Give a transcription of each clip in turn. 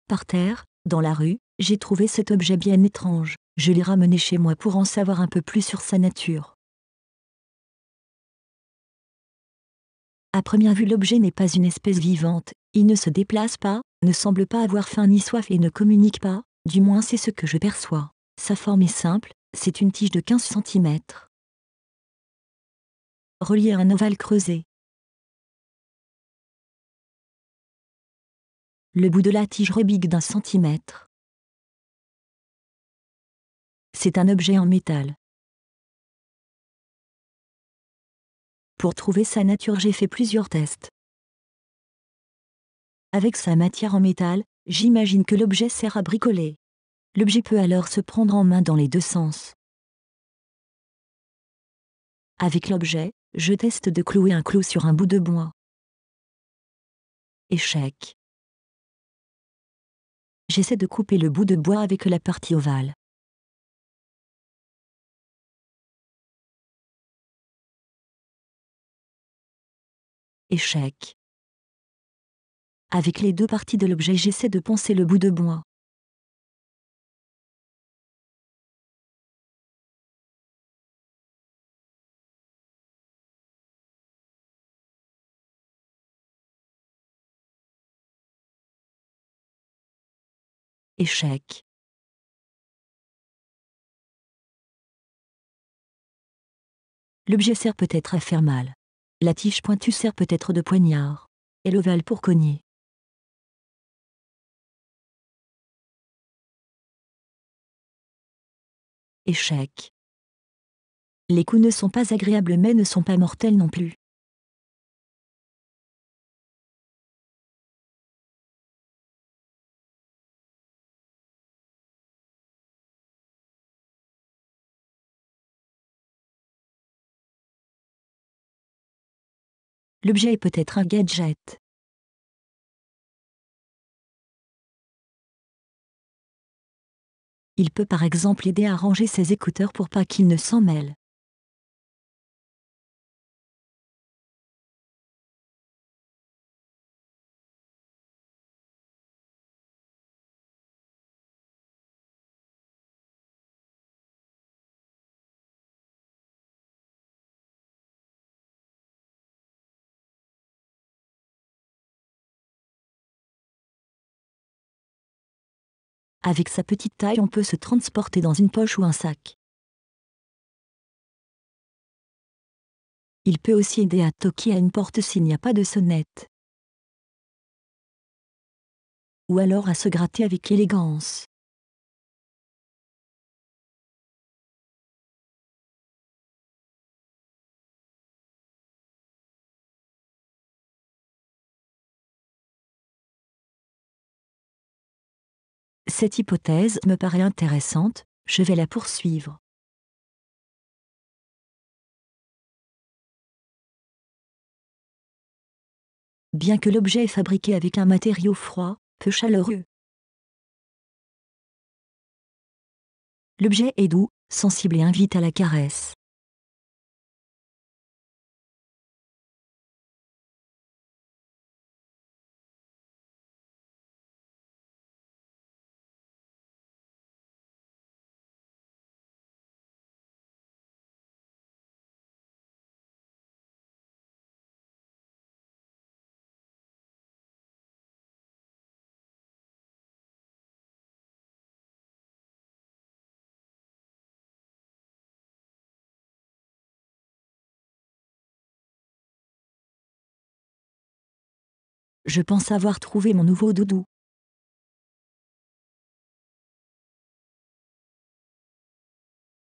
Par terre, dans la rue, j'ai trouvé cet objet bien étrange. Je l'ai ramené chez moi pour en savoir un peu plus sur sa nature. À première vue, l'objet n'est pas une espèce vivante, il ne se déplace pas, ne semble pas avoir faim ni soif et ne communique pas, du moins c'est ce que je perçois. Sa forme est simple, c'est une tige de 15 cm. Reliée à un ovale creusé. Le bout de la tige rebigue d'1 centimètre. C'est un objet en métal. Pour trouver sa nature, j'ai fait plusieurs tests. Avec sa matière en métal, j'imagine que l'objet sert à bricoler. L'objet peut alors se prendre en main dans les deux sens. Avec l'objet, je teste de clouer un clou sur un bout de bois. Échec. J'essaie de couper le bout de bois avec la partie ovale. Échec. Avec les deux parties de l'objet, j'essaie de poncer le bout de bois. Échec. L'objet sert peut-être à faire mal. La tige pointue sert peut-être de poignard. Et l'ovale pour cogner. Échec. Les coups ne sont pas agréables mais ne sont pas mortels non plus. L'objet est peut-être un gadget. Il peut par exemple aider à ranger ses écouteurs pour pas qu'ils ne s'en mêlent. Avec sa petite taille, on peut se transporter dans une poche ou un sac. Il peut aussi aider à toquer à une porte s'il n'y a pas de sonnette. Ou alors à se gratter avec élégance. Cette hypothèse me paraît intéressante, je vais la poursuivre. Bien que l'objet est fabriqué avec un matériau froid, peu chaleureux. L'objet est doux, sensible et invite à la caresse. Je pense avoir trouvé mon nouveau doudou.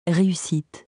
Réussite.